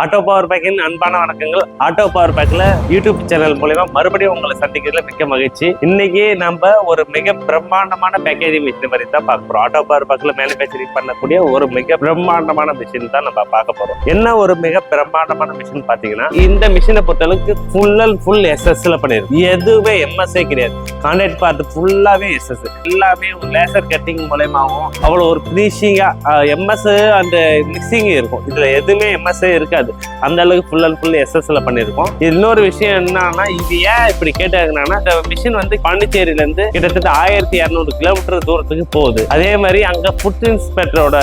Auto power பேக்கின் அன்பான வணக்கங்கள். Auto power பேக்ல யூடியூப் சேனல் மூலமா மறுபடியும் உங்களை சந்திக்கிறதுல மிக்க மகிழ்ச்சி. இன்னைக்கு நம்ம ஒரு மிக பிரம்மாண்டமான பேக்கேஜிங் மிஷின் மாதிரி தான் பார்க்க போறோம். ஆட்டோ பவர் பேக்ல மேனுஃபேக்சரிங் பண்ணக்கூடிய ஒரு மிக பிரம்மாண்டமான மிஷின் தான் நம்ம பார்க்க போறோம். என்ன ஒரு மிக பிரம்மாண்டமான மிஷின் பாத்தீங்கன்னா, இந்த மிஷினை பொறுத்தளவுக்கு ஃபுல் அண்ட் ஃபுல் எஸ்எஸ்ல பண்ணிருக்கு. எதுவுமே எம்எஸ்ஏ கிடையாது. கான்ட்ராக்ட் பார்ட் ஃபுல்லாவே எஸ்எஸ், எல்லாமே லேசர் கட்டிங் மூலமாகவும் அவ்வளவு ஒரு பினிஷிங்கா எம்எஸ் அண்ட் மிக்சிங் இருக்கும். இதுல எதுவுமே எம்எஸ்ஏ இருக்காது. அந்த அளவுக்கு ஃபுல் அண்ட் ஃபுல் எஸ்எஸ்ல பண்ணிருக்கோம். இன்னொரு விஷயம் என்னன்னா, இது ஏன் இப்படி கேட்டாங்கன்னா, இந்த மிஷின் வந்து பாண்டிச்சேரியில இருந்து கிட்டத்தட்ட 1200 கிலோமீட்டர் தூரத்துக்கு போகுது. அதே மாதிரி அங்க ஃபுட் இன்ஸ்பெக்டரோட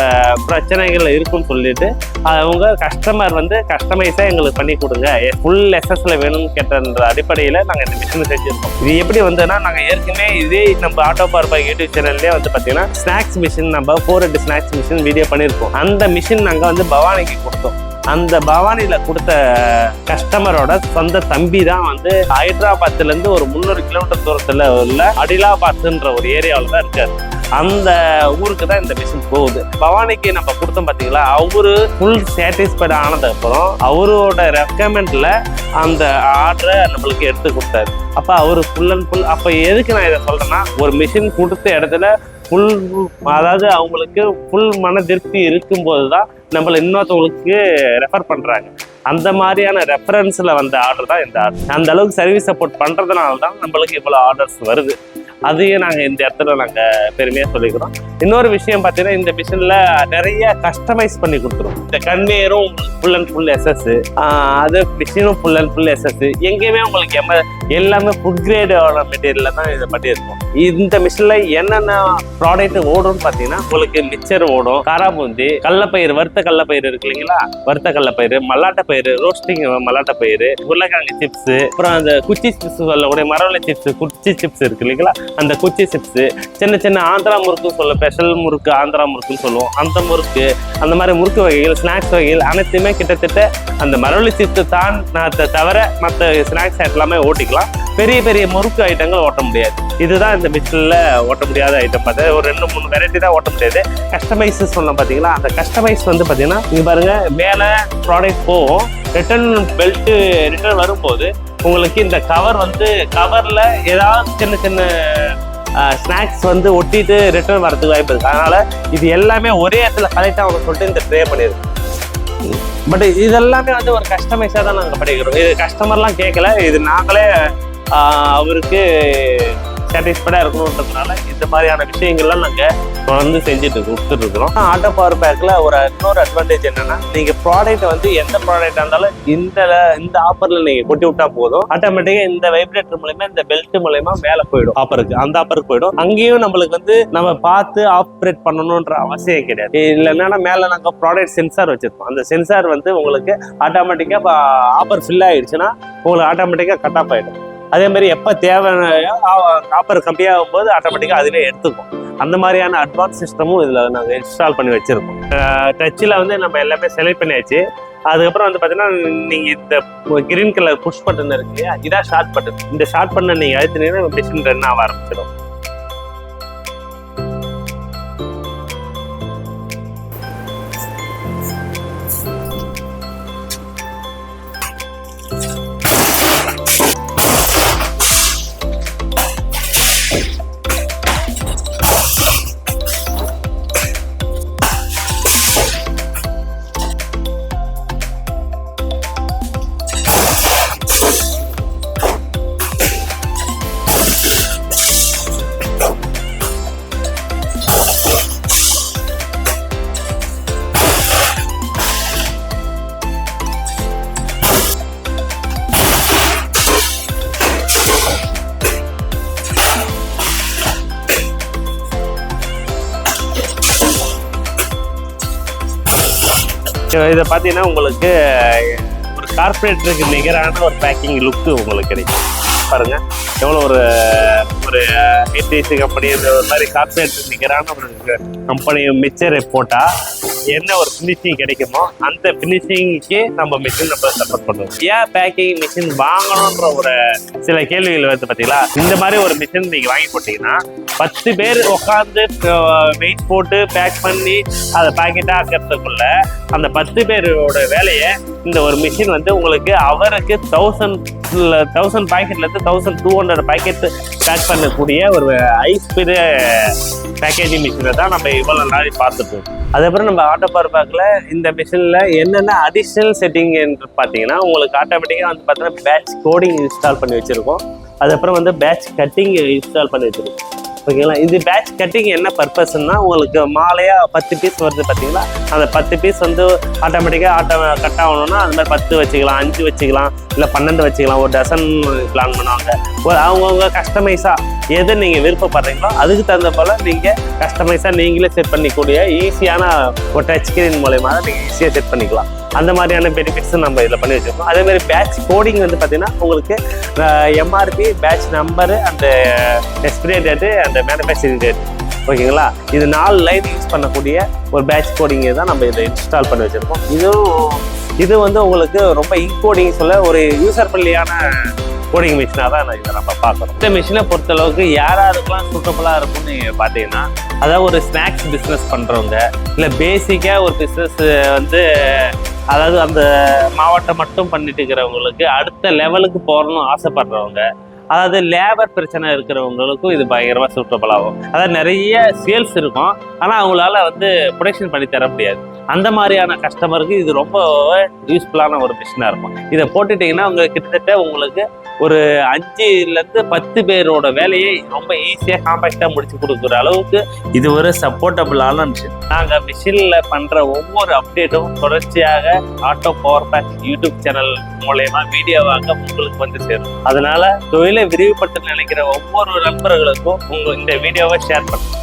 பிரச்சனைகள் இருக்குன்னு சொல்லிட்டு அவங்க கஸ்டமர் வந்து கஸ்டமைஸா எங்களுக்கு பண்ணி கொடுங்க, ஃபுல் எஸ்எஸ்ல வேணும்னு கேட்ட அடிப்படையில நாங்க இந்த மிஷினை செஞ்சிருக்கோம். இது எப்படி வந்துன்னா, நாங்க ஏற்கனவே இதே நம்ம ஆட்டோ பவர் பேக் யூடியூப் சேனல்லே வந்து பாத்தீங்கன்னா ஸ்நாக்ஸ் மிஷின் நம்ம 4 ஸ்நாக்ஸ் மிஷின் வீடியோ பண்ணிருக்கோம். அந்த மிஷின் நாங்க வந்து பவானிக்கு கொடுத்தோம். அந்த பவானியில கொடுத்த கஸ்டமரோட சொந்த தம்பி தான் வந்து ஹைதராபாத்ல இருந்து ஒரு 300 கிலோமீட்டர் தூரத்துல உள்ள அடிலாபாத்ன்ற ஒரு ஏரியாவில் தான் இருக்காரு. அந்த ஊருக்கு தான் இந்த மிஷின் போகுது. பவானிக்கு நம்ம கொடுத்தோம் பாத்தீங்களா, அவரு ஃபுல் சாட்டிஸ்ஃபைட் ஆனதுக்கு அப்புறம் அவரோட ரெக்கமெண்ட்ல அந்த ஆர்டரை நம்மளுக்கு எடுத்து கொடுத்தாரு. அப்ப அவரு ஃபுல் அண்ட் ஃபுல், அப்ப எதுக்கு நான் இதை சொல்றேன்னா, ஒரு மிஷின் கொடுத்த இடத்துல ஃபுல், அதாவது அவங்களுக்கு ஃபுல் மன திருப்தி இருக்கும்போது தான் நம்மள இன்னொருத்தவங்களுக்கு ரெஃபர் பண்றாங்க. அந்த மாதிரியான ரெஃபரன்ஸ்ல வந்த ஆர்டர் தான் இந்த ஆர்டர். அந்த அளவுக்கு சர்வீஸ் சப்போர்ட் பண்றதுனால தான் நம்மளுக்கு இவ்வளவு ஆர்டர்ஸ் வருது. அதையும் நாங்கள் இந்த இடத்துல நாங்கள் பெருமையாக சொல்லிக்கிறோம். இன்னொரு விஷயம் பார்த்தீங்கன்னா, இந்த மிஷினில் நிறைய கஸ்டமைஸ் பண்ணி கொடுத்துரும். இந்த கன்வேயரும் ஃபுல் அண்ட் ஃபுல் எஸ்எஸ், அது மிஷினும் ஃபுல் அண்ட் ஃபுல் எஸ்எஸ். எங்கேயுமே உங்களுக்கு எல்லாமே ஃபுட் கிரேடோட மெட்டீரியலில் தான் இதை பண்ணியிருக்கோம். இந்த மிஷினில் என்னென்ன ப்ராடக்ட் ஓடும்னு பார்த்தீங்கன்னா, உங்களுக்கு மிக்சர் ஓடும், காராபூந்தி, கடலப்பயிறு, வறுத்த கடலப்பயிறு இருக்கு இல்லைங்களா, வறுத்த கடலப்பயிறு, மல்லாட்டை பயிறு, ரோஸ்டிங் மல்லாட்டை பயிறு, உருளைக்கிழங்கு சிப்ஸ், அப்புறம் அந்த குச்சி சிப்ஸ் சொல்லக்கூடிய மரவள்ளி சிப்ஸ், குச்சி சிப்ஸ் இருக்கு இல்லைங்களா, அந்த குச்சி சிப்ஸ், சின்ன சின்ன ஆந்திரா முறுக்குன்னு சொல்லுவோம், ஸ்பெஷல் முறுக்கு ஆந்திரா முறுக்குன்னு சொல்லுவோம், அந்த முறுக்கு, அந்த மாதிரி முறுக்கு வகைகள், ஸ்நாக்ஸ் வகைகள் அனைத்துமே கிட்டத்தட்ட அந்த மரவள்ளி சிப்ஸ் தான் தவிர மற்ற ஸ்நாக்ஸ் எல்லாமே ஓட்டிக்கலாம். பெரிய பெரிய முறுக்கு ஐட்டங்கள் ஓட்ட முடியாது. இதுதான் இந்த மிஷினில் ஓட்ட முடியாத ஐட்டம். பார்த்து ஒரு 2-3 வெரைட்டி தான் ஓட்ட முடியாது. கஸ்டமைஸ் சொன்னோம் பார்த்தீங்களா, அந்த கஸ்டமைஸ் வந்து பார்த்தீங்கன்னா, இங்கே பாருங்க, மேலே ப்ராடக்ட் போகும், ரிட்டர்ன் பெல்ட்டு ரிட்டர்ன் வரும்போது உங்களுக்கு இந்த கவர் வந்து கவரில் ஏதாவது சின்ன சின்ன ஸ்நாக்ஸ் வந்து ஒட்டிட்டு ரிட்டர்ன் வரதுக்கு வாய்ப்பு இருக்குது. அதனால இது எல்லாமே ஒரே இடத்துல கரெக்டாக அவங்க சொல்லிட்டு இந்த ட்ரே பண்ணியிருக்கோம். பட் இதெல்லாமே வந்து ஒரு கஸ்டமைஸாக தான் நாங்கள் படிக்கிறோம். இது கஸ்டமர்லாம் கேட்கல, இது நாங்களே அவருக்கு சாட்டிஸ்ஃபைடாக இருக்கணுன்றதுனால இந்த மாதிரியான விஷயங்கள்லாம் நாங்கள் தொடர்ந்து செஞ்சுட்டு கொடுத்துட்டு இருக்கிறோம். ஆட்டோ பவர் பேக்கில் இன்னொரு அட்வான்டேஜ் என்னன்னா, நீங்கள் ப்ராடக்ட்டை வந்து எந்த ப்ராடக்டாக இருந்தாலும் இந்த ஆஃபரில் நீங்கள் கொட்டி விட்டா போதும், ஆட்டோமேட்டிக்காக இந்த வைப்ரேட்டர் மூலயமா இந்த பெல்ட் மூலயமா மேலே போயிடும், அந்த ஆஃபருக்கு போயிடும். அங்கேயும் நம்மளுக்கு வந்து நம்ம பார்த்து ஆப்ரேட் பண்ணணுன்ற அவசியம் கிடையாது. இல்லைன்னா மேலே நாங்கள் ப்ராடக்ட் சென்சார் வச்சிருப்போம். அந்த சென்சார் வந்து உங்களுக்கு ஆட்டோமேட்டிக்காக ஆஃபர் ஃபில் ஆகிடுச்சுன்னா உங்களுக்கு ஆட்டோமேட்டிக்காக கட் ஆஃப் ஆகிடும். அதே மாதிரி எப்போ தேவையான ஆஃபர் கம்மியாகும் போது ஆட்டோமேட்டிக்காக அதுவே எடுத்துக்கும். அந்த மாதிரியான அட்வான்ஸ் சிஸ்டமும் இதில் நாங்கள் இன்ஸ்டால் பண்ணி வச்சுருக்கோம். டச்சில் வந்து நம்ம எல்லாமே செலக்ட் பண்ணியாச்சு. அதுக்கப்புறம் வந்து பார்த்தீங்கன்னா, நீங்கள் இந்த கிரீன் கலர் புஷ் பட்டன் இருக்கு, இதான் ஷார்ட் பட்டன். இந்த ஷார்ட் பட்டன் நீங்கள் அழுத்தினீங்கன்னா மிஷின் ரன் ஆக ஆரம்பிச்சிடும். இதை பார்த்தீங்கன்னா, உங்களுக்கு ஒரு கார்பரேட்டருக்கு நிகரான ஒரு பேக்கிங் லுக்கு உங்களுக்கு கிடைக்கும். பாருங்க, எவ்வளோ ஒரு ஏடிசி கம்பெனி, ஒரு மாதிரி கார்பரேட்டருக்கு நிகரான ஒரு கம்பெனி மிக்சரை போட்டால் என்ன ஒரு ஃபினிஷிங் கிடைக்குமோ அந்த ஃபினிஷிங்க்கு நம்ம மிஷின் நம்ம சப்போர்ட் பண்ணுவோம். ஏன் பேக்கிங் மிஷின் வாங்கணுன்ற ஒரு சில கேள்விகள் வந்து பார்த்தீங்களா, இந்த மாதிரி ஒரு மிஷின் நீங்கள் வாங்கி போட்டீங்கன்னா 10 பேர் உட்காந்து வெயிட் போட்டு பேக் பண்ணி அதை பாக்கெட்டாக ஆக்கிறதுக்குள்ள அந்த 10 பேரோட வேலையை இந்த ஒரு மிஷின் வந்து உங்களுக்கு அவருக்கு 1000 பாக்கெட்லேருந்து 1200 பாக்கெட் பேக் பண்ணக்கூடிய ஒரு ஹை ஸ்பீடு பேக்கேஜிங் மிஷினை தான் நம்ம இவ்வளோ நாளைக்கு பார்த்துப்போம். அதுக்கப்புறம் நம்ம ஆட்டோ பவர் பேக்கில் இந்த மிஷினில் என்னென்ன அடிஷ்னல் செட்டிங் என்று பார்த்தீங்கன்னா உங்களுக்கு ஆட்டோமேட்டிக்காக வந்து பார்த்தீங்கன்னா பேட்ச் கோடிங் இன்ஸ்டால் பண்ணி வச்சுருக்கோம். அதுக்கப்புறம் வந்து பேட்ச் கட்டிங் இன்ஸ்டால் பண்ணி வச்சுருக்கோம். ஓகேங்களா, இது பேட்ச் கட்டிங் என்ன பர்பஸ்ன்னா உங்களுக்கு மாலையாக 10 பீஸ் வருது பார்த்தீங்களா, அந்த 10 பீஸ் வந்து ஆட்டோமேட்டிக்காக கட் ஆகணும்னா அந்த மாதிரி 10 வச்சுக்கலாம், 5 வச்சுக்கலாம், இல்லை 12 வச்சுக்கலாம், ஒரு டசன் பிளான் பண்ணுவாங்க. அவங்கவுங்க கஸ்டமைஸாக எது நீங்கள் விருப்பப்படுறீங்களோ அதுக்கு தகுந்த போல் நீங்கள் கஸ்டமைஸாக நீங்களே செட் பண்ணிக்கூடிய ஈஸியான ஒரு டச் ஸ்க்ரீன் மூலயமா தான் நீங்கள் ஈஸியாக செட் பண்ணிக்கலாம். அந்த மாதிரியான பெனிஃபிட்ஸும் நம்ம இதில் பண்ணி வச்சுருக்கோம். அதேமாதிரி பேட்ச் கோடிங் வந்து பார்த்தீங்கன்னா உங்களுக்கு எம்ஆர்பி, பேட்ச் நம்பரு, அந்த எக்ஸ்பிரி டேட்டு, அந்த மேனுஃபேக்சரிங் டேட், ஓகேங்களா, இது 4 லைன் யூஸ் பண்ணக்கூடிய ஒரு பேட்ச் கோடிங்கை தான் நம்ம இதை இன்ஸ்டால் பண்ணி வச்சுருக்கோம். இது வந்து உங்களுக்கு ரொம்ப இன்கோடிங் சொல்ல ஒரு யூசர் ஃப்ரெண்ட்லியான கோடிங் மிஷினாக தான் இதை நம்ம பார்க்குறோம். இந்த மிஷினை பொறுத்தளவுக்கு யாராருக்கெல்லாம் சூட்டபுளாக இருக்கும்னு நீங்கள் பார்த்தீங்கன்னா, அதாவது ஒரு ஸ்நாக்ஸ் பிஸ்னஸ் பண்ணுறவங்க, இல்லை பேசிக்காக ஒரு பிஸ்னஸ் வந்து அதாவது அந்த மாவட்டம் மட்டும் பண்ணிட்டு இருக்கிறவங்களுக்கு அடுத்த லெவலுக்கு போகணும்னு ஆசைப்படுறவங்க, அதாவது லேபர் பிரச்சனை இருக்கிறவங்களுக்கும் இது பயங்கரமாக சூட்டபுள் ஆகும். அதாவது நிறைய சேல்ஸ் இருக்கும், ஆனால் அவங்களால வந்து ப்ரொடக்ஷன் பண்ணி தர முடியாது. அந்த மாதிரியான கஸ்டமருக்கு இது ரொம்ப யூஸ்ஃபுல்லான ஒரு மிஷினாக இருக்கும். இதை போட்டுட்டிங்கன்னா உங்களுக்கு கிட்டத்தட்ட உங்களுக்கு ஒரு 5லேருந்து 10 பேரோட வேலையை ரொம்ப ஈஸியாக காம்பேக்டாக முடிச்சு கொடுக்குற அளவுக்கு இது ஒரு சப்போர்ட்டபுளான மிஷின். நாங்கள் மிஷினில் பண்ணுற ஒவ்வொரு அப்டேட்டும் தொடர்ச்சியாக auto power pack YouTube channel மூலயமா வீடியோவாக உங்களுக்கு வந்து சேரும். அதனால தொழிலை விரிவுபட்டு நினைக்கிற ஒவ்வொரு நண்பர்களுக்கும் இந்த வீடியோவை ஷேர் பண்ணுங்க.